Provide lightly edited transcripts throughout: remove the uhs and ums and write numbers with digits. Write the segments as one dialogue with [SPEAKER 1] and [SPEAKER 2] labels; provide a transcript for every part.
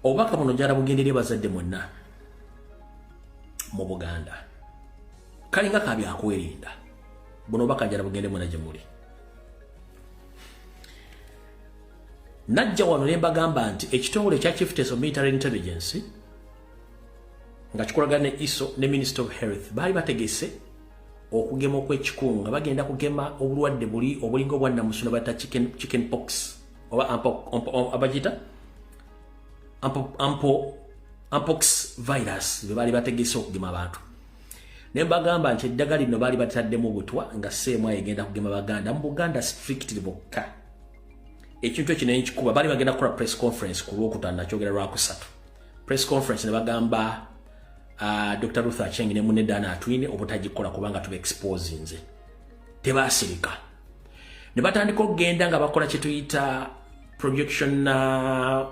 [SPEAKER 1] obubaka buno njala bugenderera bazadde mwonna mu Buganda kalinga kabi akwerinda buno obubaka njala bugende mwonna gye muli. Najja wano ne mbagamba nti ekitongole ekya Chieftains of Military Intelligence nga kikolagana ne ISO ne Minister of Health baali bategese okugema okw'ekikungu nga bagenda kugema obulwadde buli obulinga obwannamusuna bata chicken pox oba abagita mpox virus bwe baali bategese okugema abantu. Ne mbagamba nti eddagala lino baali bataddemu butwa nga seemu egenda kugema Baganda mu Buganda strictly bokka. Ekintu ekyo n'ekikuba baali bagenda kukola press conference ku Lwokutaano nakyogera Lwakusatu. Press conference ne bagamba Dr. Ruth Aceng ne munne Dana Atwine obutagikola kubanga tuba expose nze. Tebasirika. Ne batandika okugenda nga bakola kye tuyita projection nga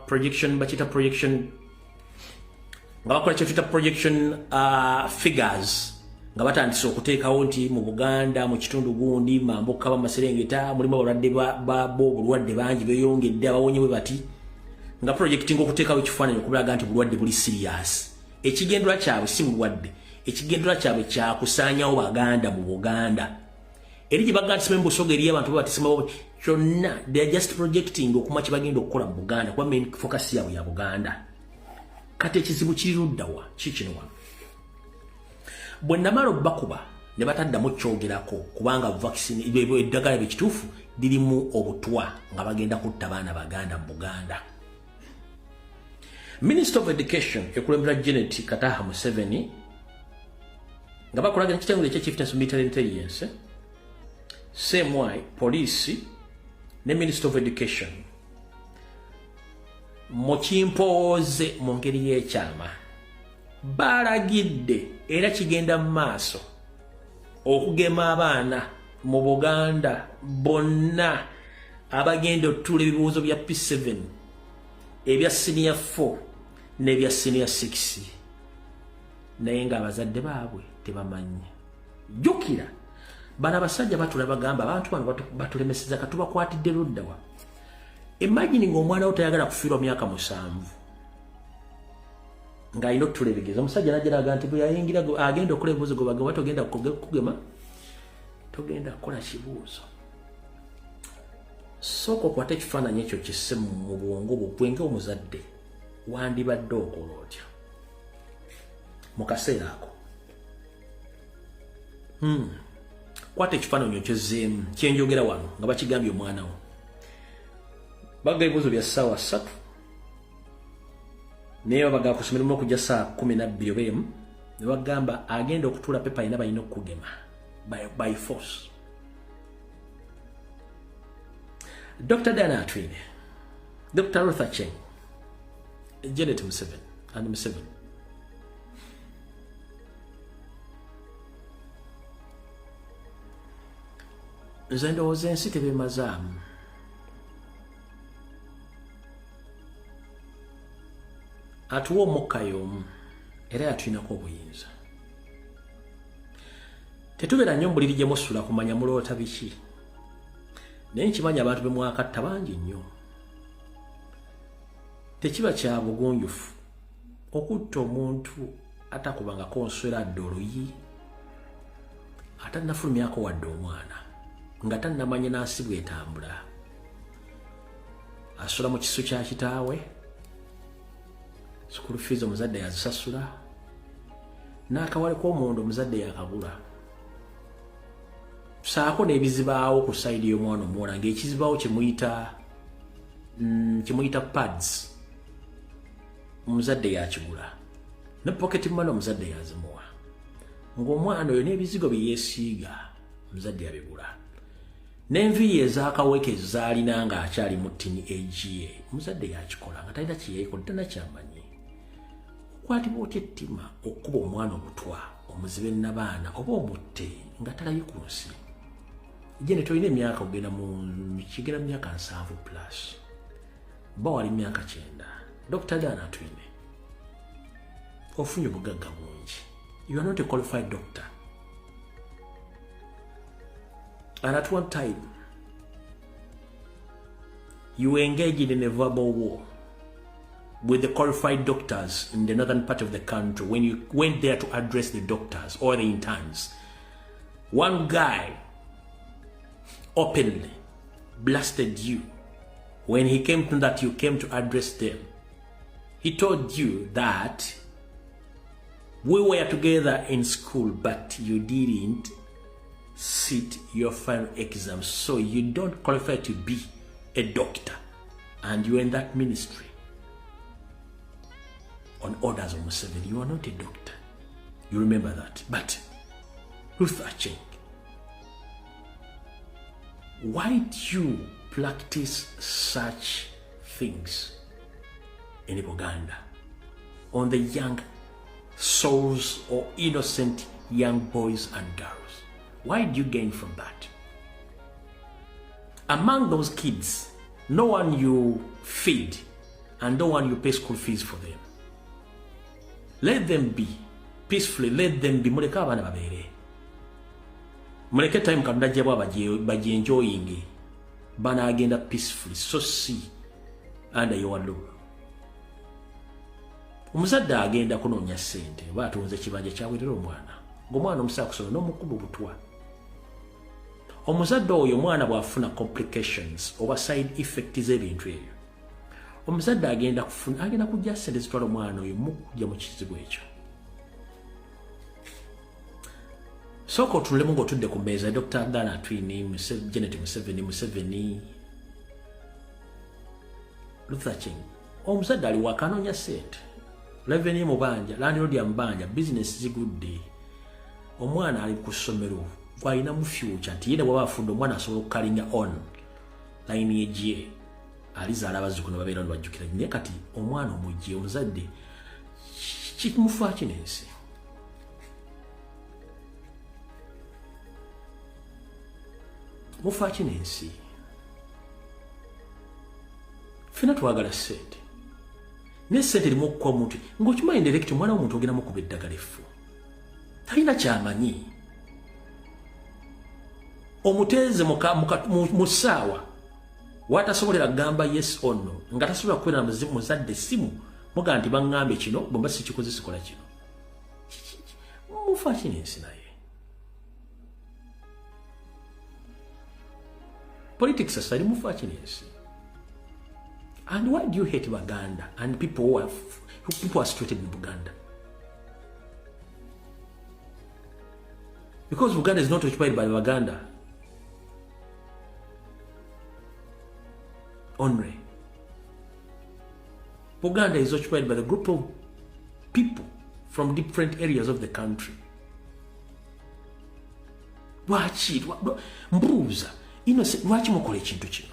[SPEAKER 1] bakola kye tuyita projection figures nga batandise okuteekawo nti mu Buganda mu kitundu gundi Mambuka Bamaserengeta mulimu abalwadde obulwadde bangi beeyongedde abawonye bwe bati nga projecting okuteekawo ekifaananyi okulaga nti bulwadde buli serious. Ekigendera kyabwe si bulwadde, ekigendera kyabwe kya kusaanyawo Baganda mu Buganda. Eri gye baganda simanyi busoga eri abantu batisima kyonna they are just projecting okuma kye bagenda okukola mu Buganda kuba main focus yaabwe ya Buganda. Kati ekizibu kiri ludda wa kikino wano. Bwe namala bakuba ne bataddamu kyogerako kubanga vaccine eddagala b'ekituufu lirimu obutwa nga bagenda kutta baana Baganda mu Buganda. Minister of Education ekulembera Janet Kataha Museveni nga bakolagana ekitongole ekya Chieftains of Military Intelligence police ne Minister of Education mu kimpoze mu ngeri y'ekyama balagidde era kigenda mu maaso okugema abaana mu Buganda bonna abagenda otuula ebibuuzo bya P7 ebya senior 4 n'ebya senior 6 naye nga abazadde baabwe tebamanyi. Jukira bana abasajja batula bagamba abantu bano batulemeseza katubakwatidde ludda wa. Imagine ng'omwana wo tayagala kufiirwa myaka 7 ng'alina otula ebigezo omusajja najjalaga nti bwe yayingira agenda okukola ebibuuzo go bagamba togenda kugema togenda kukola kibuuzo. Soko kwate ekifaananyi ekyo kisse mu bwongo bwenge omuzadde wandibadde okola otya mu kaseera ako. Kwate ekifaananyi okyozeemu kyenjogera wano nga bakigambye omwana wo baga ebibuuzo bya ssaawa 3 naye babaga kusomera mu okujja saa 12 obeemu ne bagamba agenda okutuula pepa ina balina okugema by force. Dr. Dana Atwine, Dr. Ruth Aceng, Janet Museveni, and Museveni. Nze ndowooza ensi tebemazaamu. Atuwa omukka y'omu era yatulinako obuyinza. Tetubeera nnyo mbuliri gye musula kumanya muloota biki. Naye nkimanyi abantu bemwakatta bangi nnyo. Tekiba kya bugunjufu okutta omuntu atakubangako nswera adde oluyi atannafulumyako wadde omwana nga tannamanye n'ansi bw'etambula. Asula mu kisu kya kitaawe, school fees omuzadde yazisasula, n'akawale k'omuwendo omuzadde yakagula. Saako n'ebizibaawo ku sayidi y'omwana omuwala ng'ekizibaawo kimuyita pads omuzadde yakigula ne pocket money omuzadde yazimuwa ng'omwana oyo n'ebizigo bye yeesiiga omuzadde yabigula n'enviiri ezaakaweke zaalina ng'akyali mu ttini age ye omuzadde yakikola nga talina kyeyeekola tannakyamanyi. Okwatibwa otya ettima okkuba omwana obutwa omuzibe n'abaana oba omutte nga talabye ku nsi. Jene toyina emyaka ogenda mu myaka 7 plus. Ba wali myaka 9. Dr. Dana Atwine. Ofunye obugagga bungi. You are not a qualified doctor. And at one time, you were engaged in a verbal war with the qualified doctors in the northern part of the country, when you went there to address the doctors or the interns, one guy openly blasted you when he came to that you came to address them. He told you that we were together in school, but you didn't sit your final exam, so you don't qualify to be a doctor, and you're in that ministry on orders of Museveni. You are not a doctor. You remember that. But Ruth Acheng, why do you practice such things in Uganda on the young souls or innocent young boys and girls? Why do you gain from that? Among those kids, no one you feed and no one you pay school fees for them. Let them be peacefully. Let them be. Muleka abana babere. Muleke time Katonda baji enjoying. Bana agenda peacefully. So see under your law. Omuzadde agenda kunoonya ssente batunze kibanja kyawirira omwana. Ng'omwana omusaala kusoma n'omukubu butwa. Omuzadde oyo mwana bw'afuna complications oba side effects z'ebintu ebyo. Omuzadde agenda kujja ssente zitwala omwana oyo mukujja mu kizibu ekyo. Sooka otunulemu ng'otudde ku mmeeza Dr. Dana Twini, Janet Museveni, Luther King. Omuzadde ali waka anoonya ssente. Revenue mubanja, landlord ya mbanja, business zigudde. Omwana ali ku ssomero. Alina mu future nti yena bw'aba afunda omwana asobola okukalinga on line yeje alizaala abazzukulu babeera bajjukira. Naye kati omwana omujje omuzadde kimufa kinensi. Mufa kinensi. Fina twagala ssente. Ne ssente erimu okukuwa omuntu ng'okimanyi direct omwana w'omuntu ogenda mukuba eddagala effu. Talina kyamanyi. Omuteeze mu ssaawa watasobolera kugamba yes or no nga tasobola kukwera muzadde simu muga nti baŋŋambe kino bwe mba sikikoze sikola kino. Mufa kinensi naye. Politics asali mufa kinensi. And why do you hate Baganda and people who are situated in Buganda? Because Buganda is not occupied by Baganda only. Buganda is occupied by the group of people from different areas of the country. Lwaki mbuuza innocent lwaki mukola ekintu kino?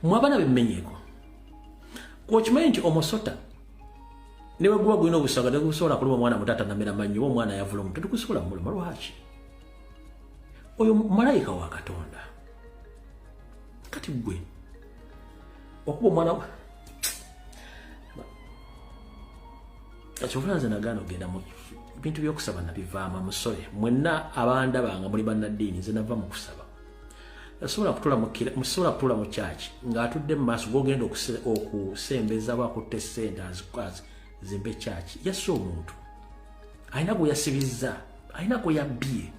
[SPEAKER 1] Mwabana bemmenyeeko kwokimanyi nti omusota newe guba gulina obusaga tegusobola kuluma omwana mutata namera manyi oba omwana yavula omuntu tegusobola muluma. Lwaki? Oyo malayika wa Katonda. Kati gwe okuba omwana ekyofulanze nze nagaana ogenda mu bintu by'okusaba nabivaamu musole mwenna abanda banga muli bannaddiini nze nava mu kusaba. Musobola kutuula mu kyaki ng'atudde mu maaso g'ogenda okusembeza bwakutte ssente zimbe kyaki. Yasse omuntu alina gwe yasibizza, alina gwe yabbye.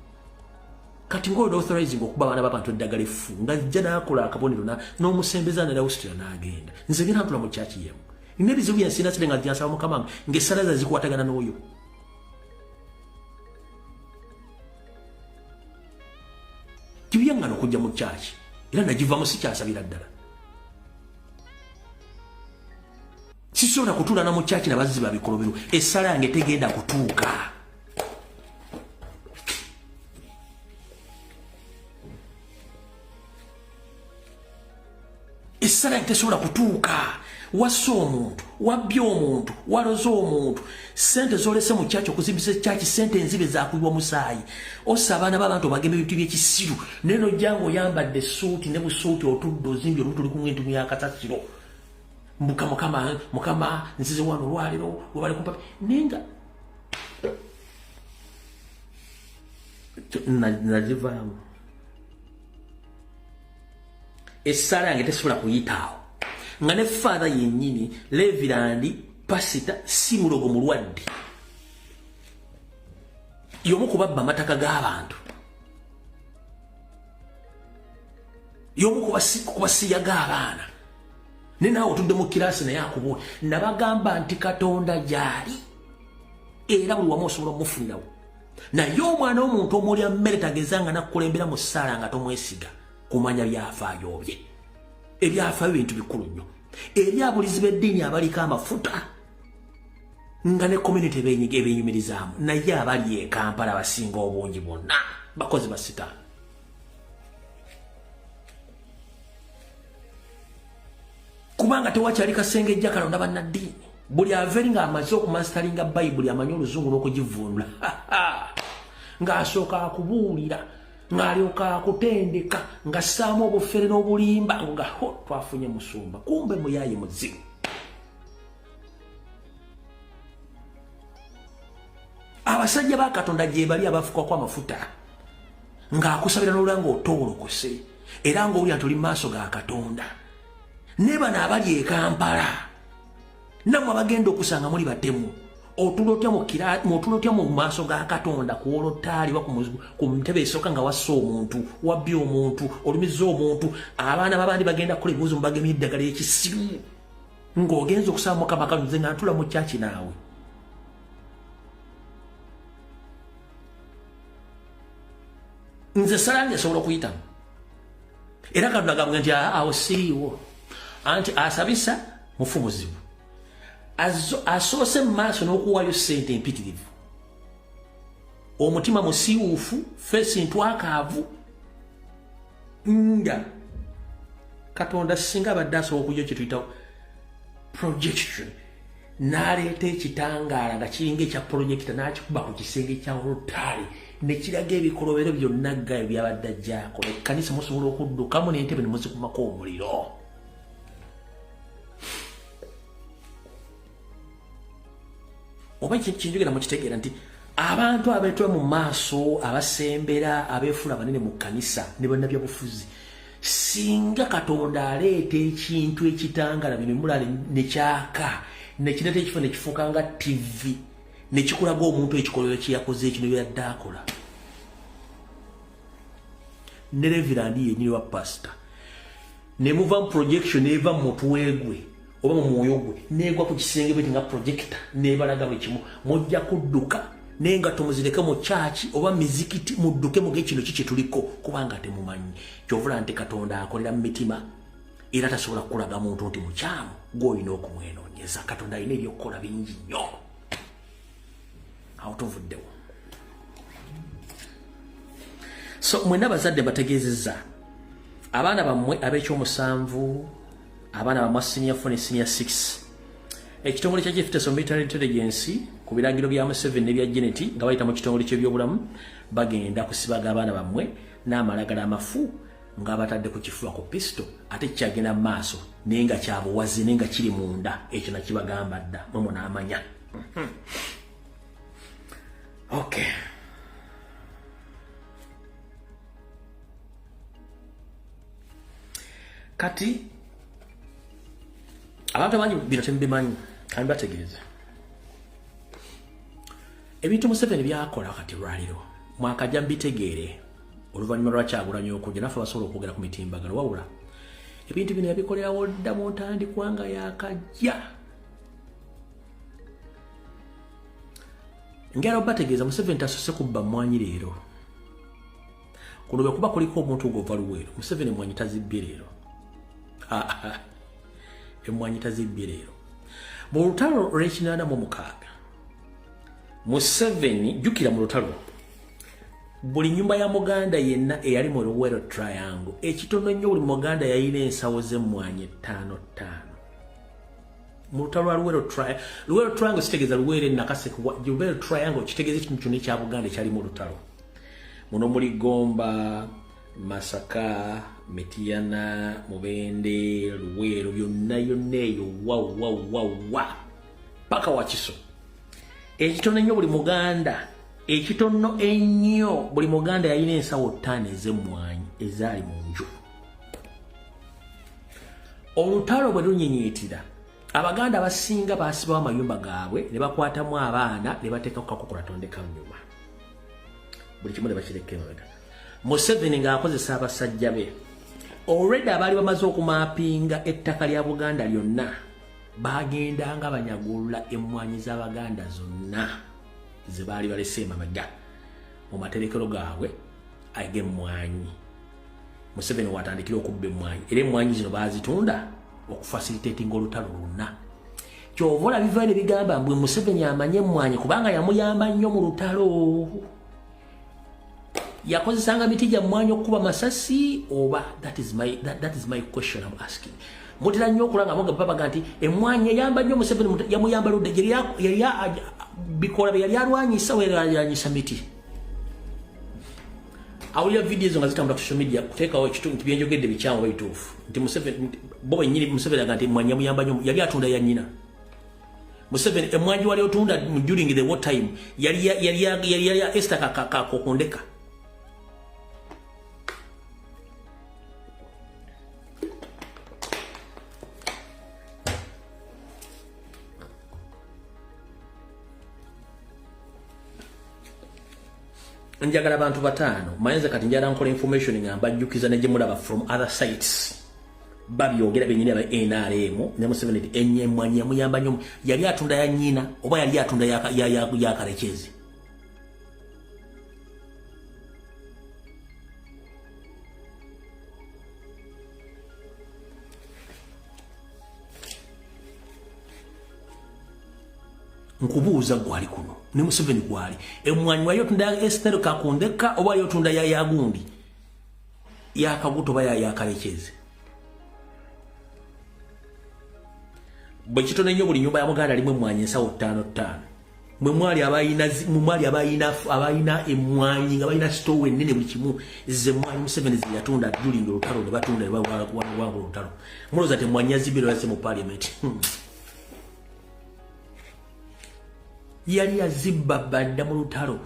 [SPEAKER 1] Kati ng'olina authorizing okuba abaana b'abantu eddagala effu ng'ajja n'akola akabonero n'omusembeza n'alawusitira n'agenda. Nze ngenda ntula mu kyaki yemu. Nina ebizibu byensi nasire nga nsaba Mukama ng'essala ze zikwatagana n'oyo. Kibyangana okujja mu kyaki era nagivamu sikyasabira ddala. Sisobola kutuula na mu kyaki n'abazzi ba bikolobero essala yange tegenda kutuuka. Essala yange tesobola kutuuka. Wasse omuntu, wabbye omuntu, waloze omuntu, ssente z'olese mu kyaki okuzimbisa ekyaki ssente enzibe zaakuywa musaayi. Ossa abaana b'abantu bagema ebintu by'ekisiru naye n'ojja ng'oyambadde essuuti ne busuuti otudde ozimbye olubuto oluliku ng'entumu ya kasasiro. Mbuka mukama nzize wano olwaliro lwebali kumpa naye nga nagivaamu. essala yange tesobola kuyitaawo nga ne father yennyini levirandi pasita si mulogo mulwadde y'omu kubabba amataka g'abantu y'omu kubasiyaga abaana ne naawe otudde mu kiraasi naye akubuula nabagamba nti Katonda gy'ali era buli wamu osobola omufunirawo naye omwana w'omuntu omulya mmere tagezanga nakkulembera mu ssaala nga tomwesiga kumanya byafaayo bye ebyafaayo bintu bikulu nnyo eryabulizi b'eddiini abaliko amafuta nga ne community ebenyumirizaamu naye abali e Kampala abasinga obungi bonna bakozi ba sitaani kubanga tewakyali kasengejja Kalonda bannaddiini buli aveeri ng'amaze okumasitalinga bayibuli amanyi oluzungu n'okugivvuunula ng'asooka akubuulira ng'alyoka akutendeka ng'assaamu obufere n'obulimba nga twafunye musumba kumbe muyaaye muzimu abasajja ba Katonda gye bali abafukako amafuta ng'akusabira n'olula ng'otoolokose era ng'owulira nti oli mu maaso ga Katonda ne bano abali e Kampala nammwe abagenda okusanga muli batemu otulotya mu maaso ga Katonda ku wolotaali wa ku ntebe esooka nga wassa omuntu wabbye omuntu olumiza omuntu abaana babandi bagenda kukola ebibuuzo mubagemye eddagala ekisiru ng'ogenza okusaba Mukama kanze nga ntula mu kyaki naawe nze salange asobola okuyitamu era Katonda gambwe nti awo siriiwo anti asabisa mufumuzibu asoose mu maaso n'okuwaayo ssente empitirivu omutima musiiwuufu feesi ntwakaavu nga Katonda singa abadde asobola okujja kye tuyita projection n'aleeta ekitangaala nga kiringa ekya projekita n'akikuba ku kisenge kya olutaali ne kiraga ebikolobero byonna gayo byabadde ajjaako ekkanisa musobola okuddukamu n'entebe ne muzikumako omuliro oba kinjogera mukitegeera nti abantu abeetula mu maaso abasembera abeefula banene mu kkanisa ne bannabyabufuzi singa Katonda aleeta ekintu ekitangala bino mulale ne kyaka ne kireeta ekifo ne kifuuka nga TV ne kikulaga omuntu ekikolero kye yakoze ekino byadde akola ne reverandi yennyini wa pasita ne muva mu projection eva mu mutwe gwe oba mu mwoyo gwe negwa ku kisenge bwe nga projector nebalaga buli kimu mujja kudduka nenga tomuzireke mu church oba mizikiti mudduke mu gekino kiki tuliko kubanga temumanyi kyovula nti Katonda akolera mu mitima era tasobola kulaga muntu nti mukyamu gw'olina okumwenoonyeza Katonda alina ebyokukola bingi nnyo awo tovuddewo so mwena bazadde bategeezezza abaana bammwe ab'ekyomusanvu abaana ba senior 4 ne senior 6 ekitongole kya Chief Military Intelligence ku biragiro bya Museveni ne bya Geneti nga bayita mu kitongole ky'ebyobulamu bagenda kusibaga abaana bammwe n'amalagala amafu nga batadde ku kifuba ku pisto ate kyagenda maaso nenga kyabuwazi nenga kiri munda ekyo nakibagamba dda mwe munaamanya okay kati abantu abangi bino tembimanyi kandi bategeeza ebintu Museveni byakola kati lwaliro mwakajja mbitegeere oluvannyuma lwa Kyagulanyi okujja naffe basobola okwogera ku mitimbagano wabula ebintu bino yabikolerawo dda mu ntandikwa nga yakajja ngero bategeeza Museveni tasose kubba mwanyi leero kuno bwe kuba kuliko omuntu ogova luweero Museveni mwanyi tazibbye leero emwanyi tazibbye leero mu lutalo olw'ekinaana mu mukaaga Museveni jjukira mu lutalo buli nyumba ya Muganda yenna eyali mu Luweero Triangle ekitono nnyo buli Muganda yayina ensawo z'emmwanyi 5 mu lutalo lwa Luweero Triangle kitegeeza Luweero Nakaseke Luweero Triangle kitegeeza ekintu kyonna ekya Buganda ekyali mu lutalo muno muli Gomba Masaka Metiana Mubende Luweero byonna yonna eyo wa paka Wakiso ekitono ennyo buli Muganda ekitono ennyo buli Muganda yalina ensawo 5 ez'emmwanyi ezaali mu nju olutalo bwe lunyinyiitira abaganda basinga basibawo amayumba gaabwe ne bakwatamu abaana ne bateeka ku kakokola tondeka nyuma buli kimu ne bakireka emabega. Museveni ng'akozesa abasajja be already abaali bamaze okumapinga ettaka lya Buganda lyonna bagendanga banyagulula emmwanyi z'Abaganda zonna ze baali balese emabega mu materekero gaabwe ag'emmwanyi. Museveni watandikira okubba emmwanyi era emmwanyi zino baazitunda okufacilitatinga olutalo lwonna. Kyova olabivaayo ne bigamba mbwe Museveni amanye emmwanyi kubanga yamuyamba nnyo mu lutalo. Yakozesanga miti gya mmwanyi okukuba masasi oba that is my question I'm asking. Mutera nnyo okulanga moga babaga nti emmwanyi eyamba nnyo Museveni yamuyamba ludde yali bikola bye yali alwanyisa we yalwanyisa miti. Awulira videos nga zitambula ku social media kuteekawo ekitundu nti byenjogedde bikyamu bituufu nti Museveni bo bennyini Museveni aga nti emmwanyi yamuyamba nnyo yali atunda ya nnyina. Museveni emmwanyi wali otunda during the war time yali Esther kakokondeka. Njagala abantu bataano mayenza kati njala nkola information ngamba jjukiza ne jemulaba from other sites babyogera benyine aba NRM ne Museveni enye emmwanyi yamuyamba nnyo yali atunda ya nnyina oba yali atunda ya karekezi. Nkubuuza gwali kuno ne Museveni gwali emmwanyi wayo tunda Esther kakondeka oba yo tunda ya gundi ya kaguto baya ya karekezi. Bwe kitone nnyo buli nyumba ya Buganda limwe emmwanyi ensawo 5 mwe mwali abayina emmwanyi nga bayina store ennene buli kimu ze emmwanyi Museveni ze yatunda during olutalo ne batunda wangu olutalo muloza te emmwanyi yazibiro yase mu parliament. Yali yazibba banda mu lutalo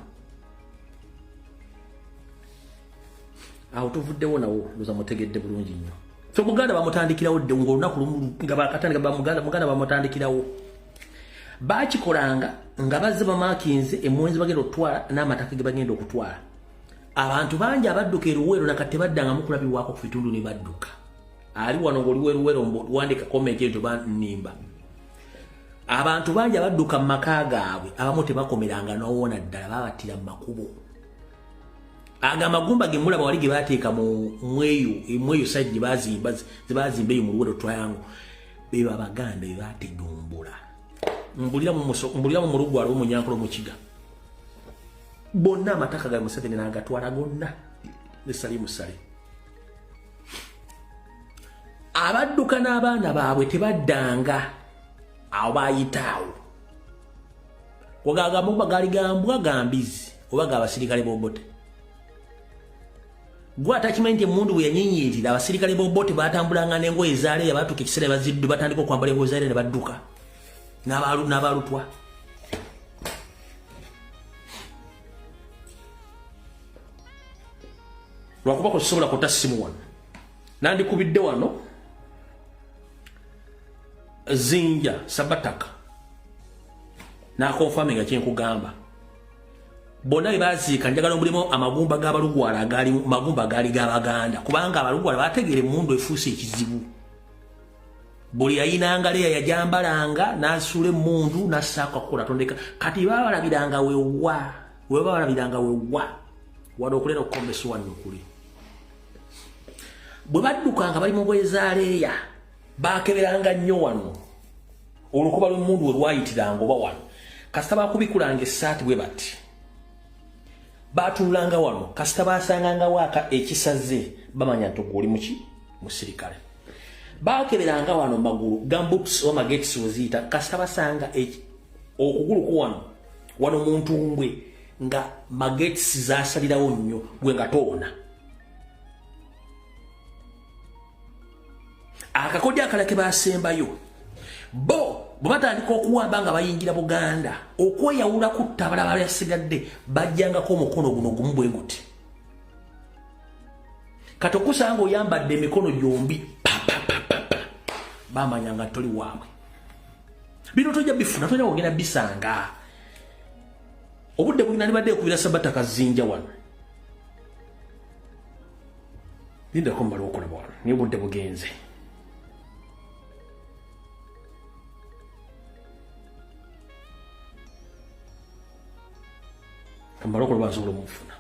[SPEAKER 1] awo tuvuddewo nawo luza mutegedde bulungi nnyo. Fe Buganda bamutandikirawo dde ng'olunaku lumu nga bakatandika Buganda bamutandikirawo baakikolanga nga bazze bamaakinze emmwenzi bagenda okutwala n'amataka ge bagenda okutwala. Abantu bangi abadduka eruweero nakati tebaddangamu kulabibwako ku bitundu ne badduka. Ali wano ng'oliweeruweero wandika comment ento bannimba. Abantu bangi abadduka mu maka gaabwe abamu tebakomeranga n'owona ddala babattira mu makubo. Aga magumba ge mulaba wali ge baateeka mu mweyo side gye baazimba eyo mu Luweero Triangle be Abaganda be baategumbula. Mbulira mu Mulugwa aliwo Munyankole mu Kiga. Bonna amataka ga Museveni n'agatwala gonna nesali musale. Abadduka n'abaana baabwe tebaddanga awo bayitaawo wagagamba oba gali gambwa gambizi oba g'abasirikale b'obote. Gwe atakimanyi nti emundu bwe yanyinyiirira abasirikale b'obote baatambulanga n'engoye ezaaleeya baatuuka ekiseera baziddu batandika okwambala engoye zaaleeya ne badduka n'abalutwa. Lwakuba ko sisobola kutta ssimu wano nandikubidde wano Zinja Sabataka nakonfaminga kyenkugamba bonna bwe baziika njagala omulimu amagumba g'abalugwala magumba gaali g'Abaganda kubanga abalugwala bategeera emmundu efuuse ekizibu. Buli yayinanga leeya yajambalanga n'asuula emmundu n'assaako akakola tondeka kati babalabiranga wewa wadde okulera okukombesa wano okuli. Bwe baddukanga bali mu ngoye za leeya baakeberanga nnyo wano olukuba lw'emmundu we lwayitiranga oba wano kasita baakubikulanga essaati bwe bati baatulanga wano kasita baasanganga waaka ekisaze bamanya nti ogwo oli muki musirikale. Baakeberanga wano magulu gamboots oba magetisi weziyita kasita basanga okuguluku wano mu ntumbwe nga magetisi zaasalirawo nnyo gwe nga toona. Akakodya akalala ke baasembayo bo bwe batandika okuwamba nga bayingira Buganda okweyawula kutta abalala abayasigadde bajjangako omukono guno gumu bwe guti. Kati okusanga oyambadde emikono gyombi bamanya nga toli waabwe bino tojja bifuna tojja kugenda bisanga obudde bugina nibadde okubira Sabata kazinja wano linda ko mbalo okola bwana ni obudde bugenze kambalo okola basobola omufuna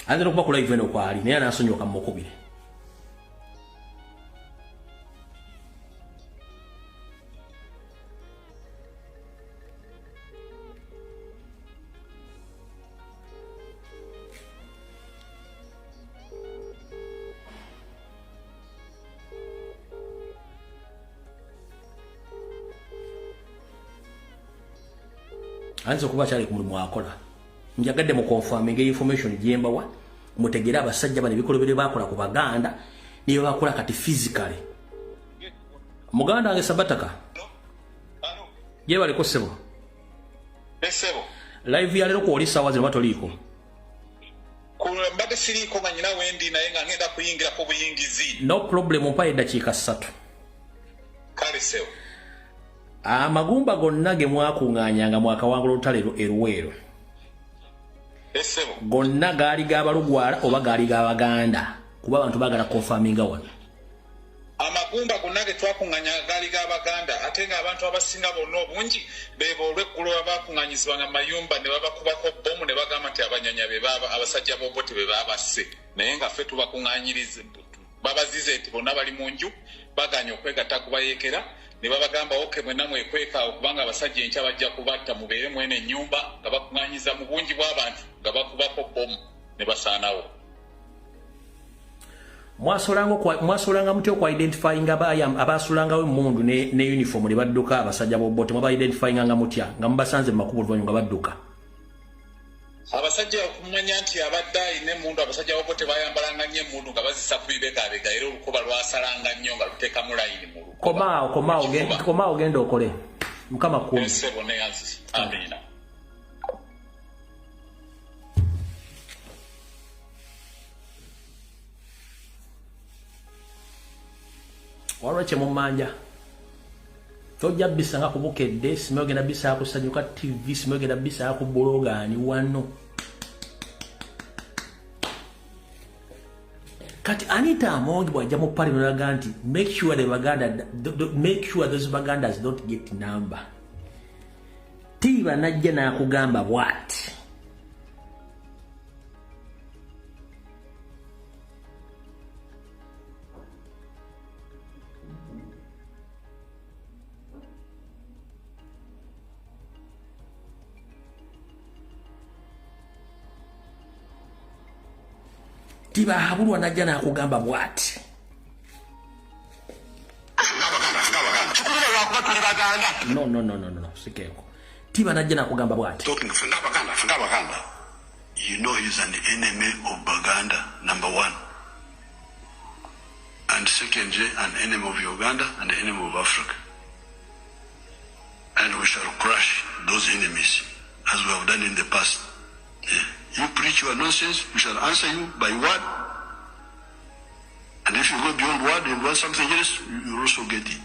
[SPEAKER 1] andira okuba ku live eno kwali naye anasonyoka mukubire anza kuba cyali ku mulimu akola njagadde mu confirming information jembawa mutegera abasajja bane bikolobere bakola ku baganda niyo bakola kati physically muganda ange Sabataka ye bali ko sebo live ya lero ko oli sawa zino batoliko
[SPEAKER 2] ku mbade siriko manyina wendi naye nga ngenda kuyingira ko buyingizi
[SPEAKER 1] no problem mpaye dakika 3
[SPEAKER 2] kale sebo
[SPEAKER 1] amagumba gonna ge mwakunganyanga mwaka wangu lutalero eruwero
[SPEAKER 2] esebo
[SPEAKER 1] gonna gaali gabalugwala oba gaali gabaganda kuba abantu bagala confirminga wano
[SPEAKER 2] amagumba gonna ge twakunganya gaali gabaganda ate nga abantu abasinga bonna obungi bebo olwekkulo abakunganyizibwanga mayumba ne babakubako bomu ne bagamba nti abanyanya be baba abasajja bobote be babasse naye nga ffe tubakunganyirize babazize nti bonna bali mu nju baganya okwegatta kubayekera ne babagamba oke mwenna mwekweka okubanga abasajja enkya bajja kubatta mubeere mwene ennyumba nga bakunganyiza mu bungi bw'abantu nga bakubako bomu ne basaanawo
[SPEAKER 1] mwasolanga mutya okwa identifying abasulangawo emundu ne uniform ne badduka abasajja bobote mwaba identifyinganga mutya nga mubasanze mu makubo oluvannyuma nga badduka
[SPEAKER 2] abasajja okumanya nti abadde ayina emundu abasajja bobote bayambalanga nnyo emundu nga bazisa ku bibegabega era olukuba lwasalanga nnyo nga luteekamu layini mu lukuba
[SPEAKER 1] komaawo genda okole mukama kumi
[SPEAKER 2] ensebo neyansi amina
[SPEAKER 1] walwekye mumanja tojja bisanga ku bukedde simyogenda bisaa ku Sanyuka TV simyogenda bisaa ku bulogani wano kati Anita Amongi bwajja mu pale nolaga nti make sure those Bagandas don't get number tiba najja nakugamba bwati tiba habulwa najja nakugamba bwati no sikeko tiba najja nakugamba bwati
[SPEAKER 3] you know he's an enemy of Baganda number 1 and secondly an enemy of Uganda and an enemy of Africa and we shall crush those enemies as we have done in the past. You preach your nonsense, we shall answer you by word. And if you go beyond word and want something else, you also get it.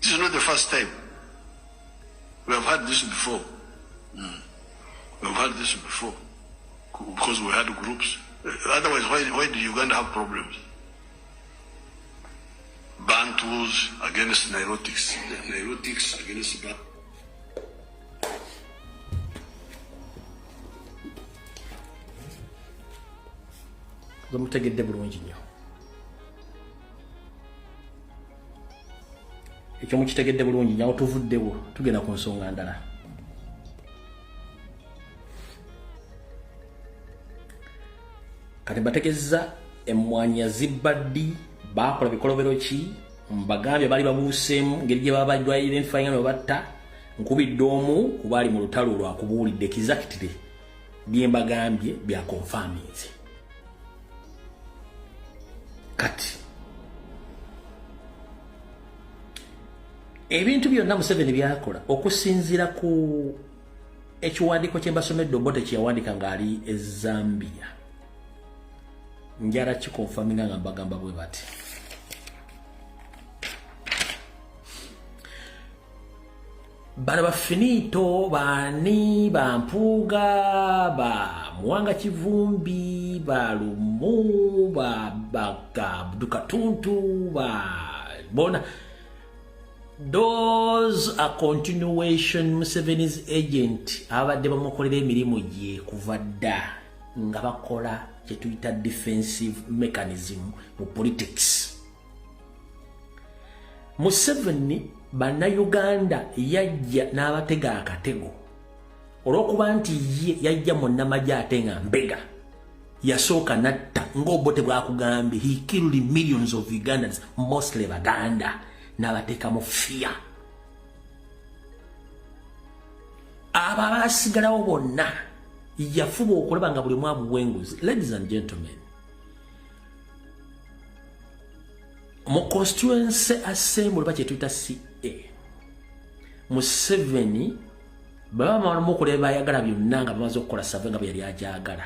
[SPEAKER 3] This is not the first time. We have had this before. We have had this before. Because we had groups. Otherwise, why do Uganda have problems? Bantus against Nilotics. Nilotics against Bantus.
[SPEAKER 1] Mutegedde bulungi nnyo ekyo mukitegedde bulungi nnyo tuvuddewo tugenda ku nsonga ndala kati bategezza emmwanyi yazibaddi bakola bikolobero ki mbagambye bali babuuseemu ngeri gye baba badwa identifying no batta nkubidde omu kubaali mu lutalo lwakubuulidde exactly bye mbagambye bya confirmings kati ebintu byonna Museveni byakola okusinziira ku ekiwandiiko kye mbasomedde Obote kye yawandiika ng'ali e Zambia njara kikonfaminga nga mbagamba bwe bati. Bana bafinito bani bampuga ba Mwanga Kivumbi ba Lumu ba Dukatuntu ba bona. Those are continuation Museveni's agent abadde bamukolera emirimu gye kuva dda nga bakola kye tuyita defensive mechanism mu politics. Museveni Bannayuganda yajja n'abatega akatego olw'okuba nti ye yajja mu Nnamagye ate nga mbega yasooka natta ng'obote bwakugambye he killed millions of Ugandans mostly Baganda n'abateeka mu fear. Abo abaasigalawo bonna yafuba okulaba nga buli mwabu bwenguzi. Ladies and gentlemen, mu constituency assembly bakyetuita CA Museveni baba mukolera bayagala byonna nga bamaze okukola save nga byali ajagala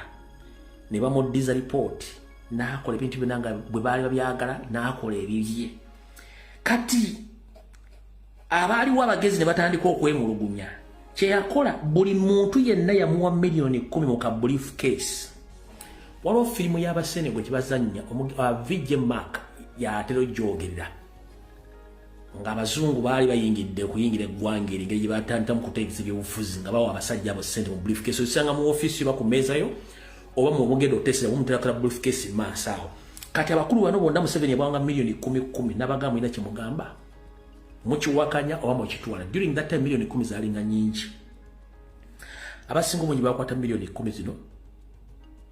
[SPEAKER 1] ne bamuddiza report n'akola ebintu byonna nga bwe baali babyagala n'akola ebibye. Kati abaaliwo abagezi ne batandika okwemulugunya kye yakola buli muntu yenna yamuwa $10,000,000 mu ka briefcase. Waliwo firimu y'Abasenego gye bazannya VJ Mark yatero jogerera nga abazungu baali bayingidde okuyingira eggwanga engeri gye batandika mu kuteegeza ebyobufuzi nga bawa abasajja abo ssente mu briefcase. Osanga mu office oba ku mmeeza yo oba mu bugendo otesera bumuteekera briefcase maaso awo. Kati abakulu bano bonna Museveni yabawanga $10,000,000 n'abagamba ina kye mugamba mukiwakanya oba mukitwala. During that time $10,000,000 zaalinga nyingi. Abasinga obungi bakwata $10,000,000 zino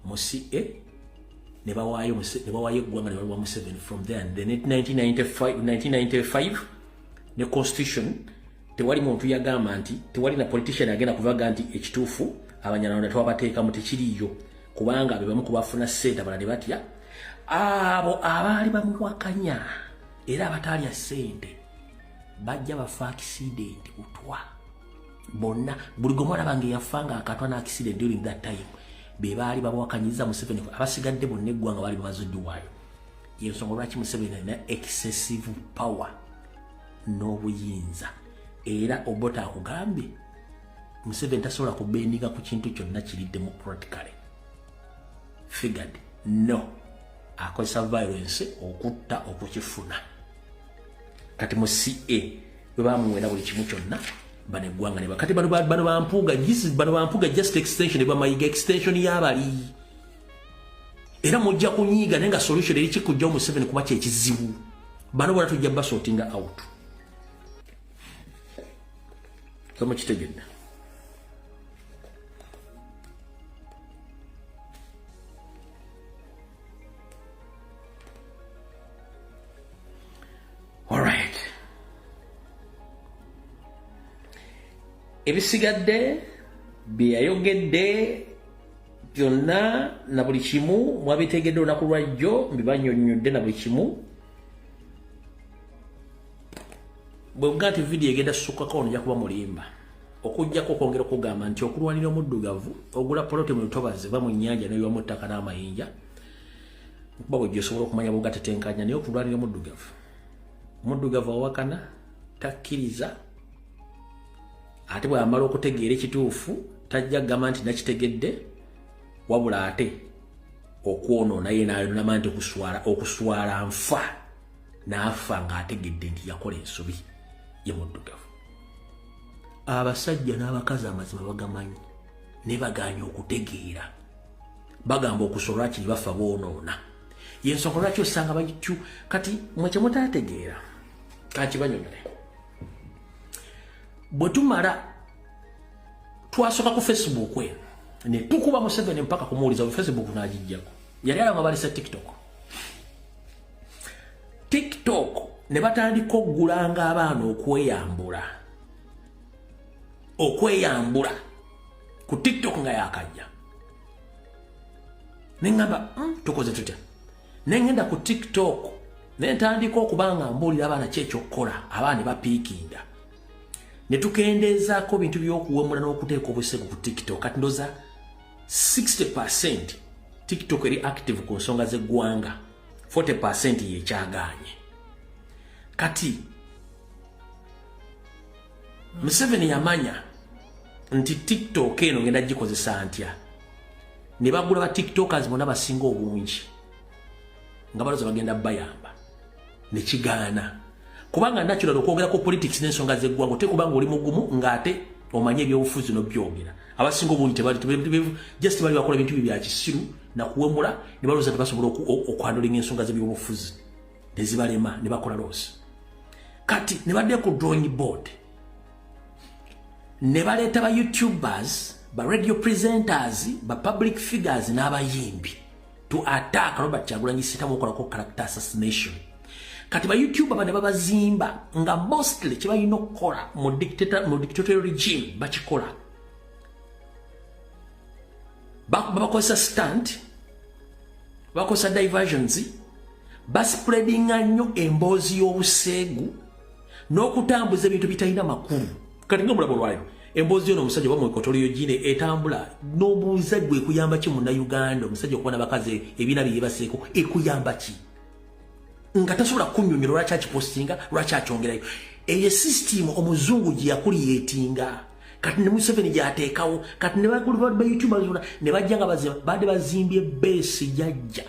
[SPEAKER 1] mu CA ne bawaayo eggwanga ne baliwa Museveni. From there and then 1995 ne constitution tewali muntu yagamba nti tewali na politician agenda kuvaga nti ekituufu Abanyarwanda twabateekamu tekiriyo kubanga bebamu kubafuna ssente abalala ne batya. Abo abaali bamuwakanya era abataalya ssente bajja bafa accident utwa bonna buli gwe mwana bange yafanga akatwa na accident during that time be baali bamuwakanyiza Museveni. Abasigadde bonna eggwanga baali bamazudduwaayo. Yensonga lwaki Museveni alina excessive power n'obuyinza era obota akugambye Museveni tasobola kubendinga ku kintu kyonna kiri democratically figured. No, akozesa violence okutta okukifuna. Kati mu CA bwe bamuwera buli kimu kyonna bano eggwanga ne bakati bano bampuga just extension eba mayiga extension y'abali era mujja kunyiga naye nga solution eri kikujja Museveni kuba kyekizibu. Bano bonna tujja basortinga out. Kama kitegedde alright. Ebisigadde byayogedde byonna na buli kimu mwabitegedde olunaku lwajjo mbibanyonnyodde na buli kimu. Bwe bwati video egenda ssukako ono ojja kuba mulimba okujjako okwongera okugamba nti okulwanira omuddugavu ogula polote mu lutobazi ba mu nnyanja n'ebiba mu ttaka n'amayinja kuba bw'ojja osobola okumanya bw'ogatetenkanya naye okulwanira omuddugavu awakana takkiriza ate bw'amala okutegeera ekituufu tajja kugamba nti nakitegedde wabula ate okwonoona ye n'ayonama nti okuswala nfa n'afa ng'ategedde nti yakola ensobi ye muddugavu. Abasajja n'abakazi amazima bagamanyi ne baganya okutegeera bagamba okusolwa kiri bafa boonoona. Yensonga lwaki osanga bagityu kati mwe kye mutaategeera kakibanyonyole. Bwe tumala twasoka ku Facebook we ne tukuba Museveni mpaka kumuwuliza ku Facebook n'agijjako yali alanga balisa TikTok ne batandika okugulanga abaana okweyambula ku TikTok nga yakajja. Nengamba tukoze tutya nengenda ku TikTok nentandika okubanga mbuulira abaana kyekyokukola abaana ne bapiikinda ne tukendeezaako bintu by'okuwemula n'okuteeka obusego ku TikTok. Kati ndoza 60% TikTok eri active ku nsonga z'eggwanga 40% yekyagaanye kati Museveni yamanya nti TikTok eno ngenda gikozesa ntya ne bagula ba TikTokers bonna basinga obungi nga baloza bagenda bayamba ne kigaana kubanga natural okwogera ku politics n'ensonga z'eggwanga tekubanga oli mugumu ng'ate omanye ebyobufuzi n'obyogera abasinga obungi just bali bakola ebintu bya kisiru na kuwemula ne baloza tebasobola okwandolinga ensonga z'ebyobufuzi ne zibalema ne bakola losi kati ne badde ku drawing board ne baleeta ba YouTubers ba radio presenters ba public figures n'abayimbi to attack Robert Kyagulanyi Ssentamu okolako character assassination kati ba YouTuber bane babazimba nga mostly kibayina okukola mu dictatorial regime bakikola bakozesa stunt bakozesa diversions baspreadinga nnyo emboozi y'obuseegu n'okutambuza ebintu bitalina makulu kati nga mulabo lwayo emboozi yono omusajja oba mu ekotoriyo gine etambula n'obuuza gwe ekuyamba ki munnayuganda omusajja okuba n'abakazi ebiina bye yebaseeko ekuyamba ki nga tasobola kunnyonnyola lwaki akipostinga lwaki akyongerayo eyo system omuzungu gye yakuliyeetinga kati ne Museveni gy'ateekawo kati ne bagula ba YouTubers ne bajja nga badde bazimbye base jajja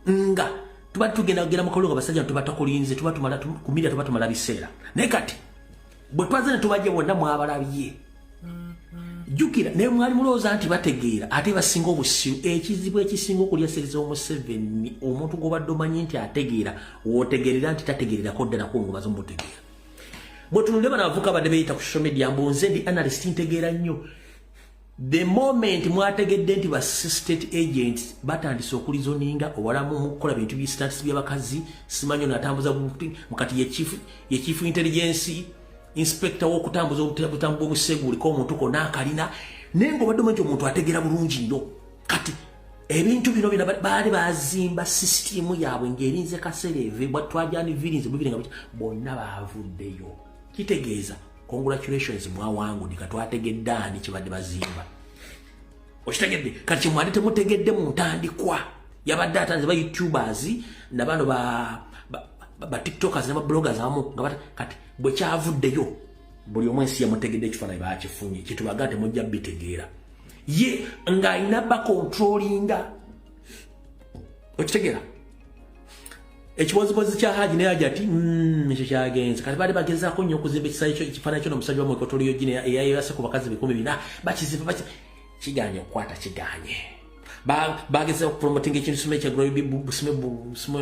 [SPEAKER 1] nga tuba tugenda mu kalulu nga basajja tubatakulinze tuba tumala ku media tuba tumala biseera naye kati bwe twazane tubajje bonna mwabalabye jukira naye mwali mulowooza nti bategeera ate basinga obusiru ekizibu ekisinga okulya seriza Museveni omuntu gw'obadde omanyi nti ategeera wootegeerera nti tategeererako ddala kuomubaza omutegeera bwe tunulire bano abavuka badde beeyita ku social media mbunze ndi analyst ntegeera nnyo the moment mwategedde nti ba state agents batandise okulizoninga obalamu mu kukola bintu by'status by'abakazi simanyo natambuza mukati ye chief intelligence inspector w'okutambuza obutambu bw'obuseegu buliko omuntu konna akalina naye ng'obadde omanyi omuntu ategeera bulungi nnyo kati ebintu bino bina baali bazimba sisitimu yaabwe ng'erinze kasereve bwatwajani virinze bubiringa bonna baavuddeyo kitegeeza congratulations mwawangudde katwategedde ani kibadde bazimba okitegedde kati kimwadde temutegedde mu ntandikwa yabadde atanze ba YouTubers na bano ba TikTokers na ba bloggers amu nga kati bwe kyavuddeyo buli omu ensi yamutegedde ekifaananyi baakifunye kitubaga temujja bitegeera ye ng'alina bakontrolinga okitegeera ekibozibozi kya Haji naye ajja ati ekyo kyagenze kati baali bagezaako nnyo okuzimba ekifaananyi kyo n'omusajja wa mu ekotoliyo gine eyayase ku bakazi 100 bakizimba kiganye okukwata kiganye bageza okupromotinga ekintu sime kya busume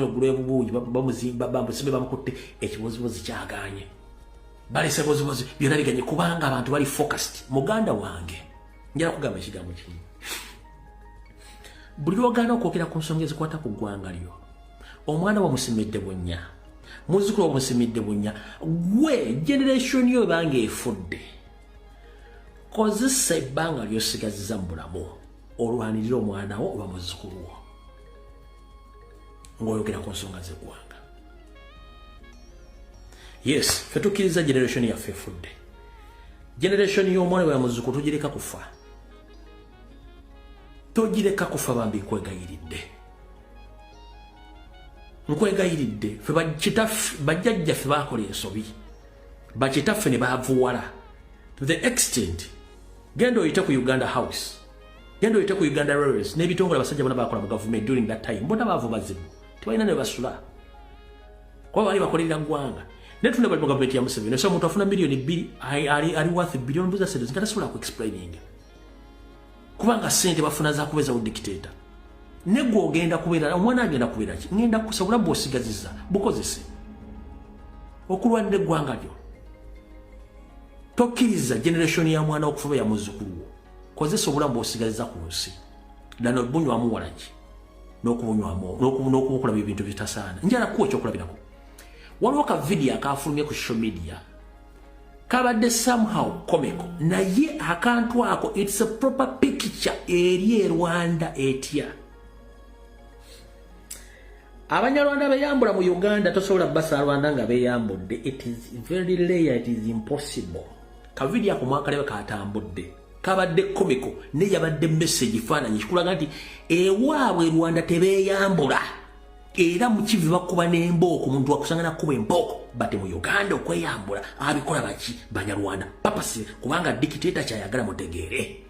[SPEAKER 1] bubuuyi bamuzimba bamusime bamukutte ekibozibozi kyaganye balese bozibozi byonna biganye kubanga abantu bali focused muganda wange njala kugamba ekigambo kimu buli lwogana okwogera ku nsonga ezikwata ku ggwanga lyo omwana wamusimidde bunnya muzzukulu wamusimidde bunnya gwe generation yo ebanga efudde kozesa ebbanga lyosigaziza mu bulamu olwanirira omwana wo oba muzzukulu wo ng'oyogera ku nsonga z'eggwanga yes fe tukkiriza generation yaffe efudde generation y'omwana bwe muzzukulu tugireka kufa togireka kufa bambi nkwegayiridde fe bajjajjaffe baakola ensobi bakitaffe ne baavuwala to the extent genda oyite ku Uganda House genda oyite ku Uganda Railways n'ebitongole abasajja bona baakola mu government during that time bona baavu bazibu tebalina ne basula kuba bali bakolera ggwanga naye tunda bali mu government ya Museveni so omuntu afuna miliyoni 2 ali worth billion buza sedo nga tasobola ku explaining kubanga sente bafuna za kubeza udictator negwe ogenda kubeera omwana agenda kubeera ki ngenda kusobola bwosigaziza bukozese okulwanira eggwanga lyo tokkiriza generation ya mwana okufuba ya muzzukulu kozesa obulamu bwosigaziza ku nsi ddala obunywamu walaki n'okubukola ebintu bitasaana njala kuwa ekyokulabirako waliwo ka video akafulumye ku social media kabadde somehow comical naye akantu ako it's a proper picture eri e Rwanda etya abanyarwanda beyambula mu Uganda tosobola basa Rwanda nga beyambudde it is very rare it is impossible ka video ako mwakalebe katambudde kabadde komiko ne yabadde message faananyi kikulaga nti ewaabwe Rwanda tebeeyambula era mu kivi bakuba n'embooko omuntu wakusanga nakuba embooko bate mu Uganda okweyambula abikola baki Banyarwanda papasi kubanga dictator kyayagala mutegeere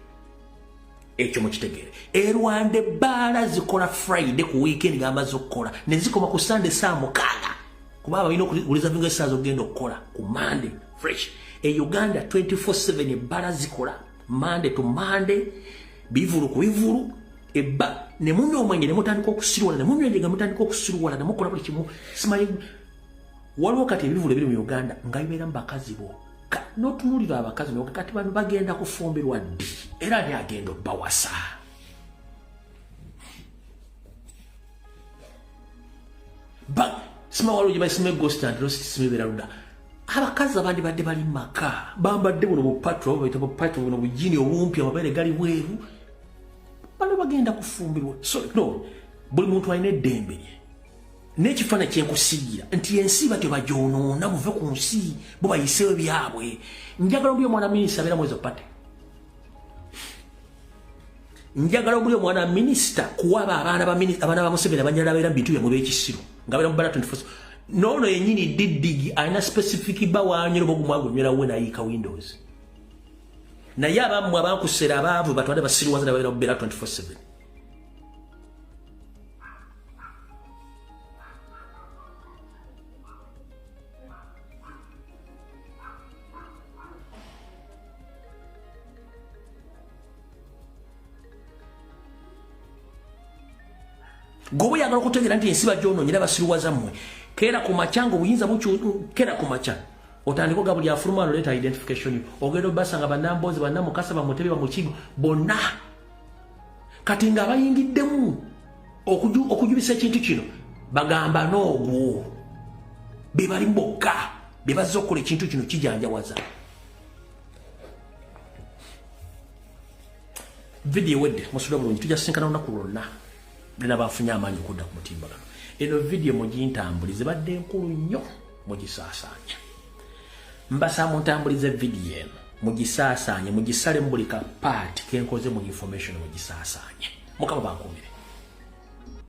[SPEAKER 1] ekyo mukitegeere Rwanda ebbaala zikola Friday ku weekend ng'amaze okukola ne zikoma ku Sunday saa 6 kuba balina okuliza vinga essaaza okugenda okukola ku Monday fresh Uganda 24/7 ebbaala zikola Monday to Monday bivulu ku bivulu ebba ne munywa omwenge ne mutandika okusirwala ne munywa enjega mutandika okusirwala ne mukola buli kimu simanyi waliwo kati ebivulu ebiri mu Uganda nga bibeera mu bakazi bo n'otunuulira abakazi ne kati bano bagenda kufumbirwa ddi era ani agenda obbawasa simawalo gye basima egostand losisimebeera luda abakazi abandi badde bali maka bambadde buno bupatro bayita bupatro buno bujini obumpi amabeere gali bweru bano bagenda kufumbirwa so no buli muntu alina eddembe n'ekifaananyi kyenkusigira nti ensi batebagyonoona muve ku nsi bo bayiseewo byabwe njagala obuli omwana minisita abeera mwezi opate njagala obuli omwana minisita kuwaba abaana ba Museveni abanyala abeera mu bintu byamwe b'ekisiru ng'abeera mu Baleme 24 nono yenyini diddigi alina specific bawanyiro bogumwagunywera we nayiika windows naye abammwe abankusera abaavu batwale basiriwaza nababeera mu Baleme 24/7 gobo yagala okutegera nti ensi bagyonoonyera basiruwaza mmwe kera ku macanga obuyinza kera ku maca otandika oga buli afuluma leeta identification ogenda obasanga bannamboozi bannamukasa bamutebe bamukigo bonna kati nga bayingiddemu okujubisa ekintu kino bagamba n'ogwo be bali bokka be bazze okukola ekintu kino kijanjawaza video wedde musula bulungi tujasinkana olunaku lwonna nina bafunye amaanyi okudda ku mutimbagano eno video mugintambulize badde enkulu nnyo mugisaasaanya mbasa muntambulize video eno mugisaasaanye mugisale mu buli kapaati kenkoze mu information mugisaasaanye mukama bankumire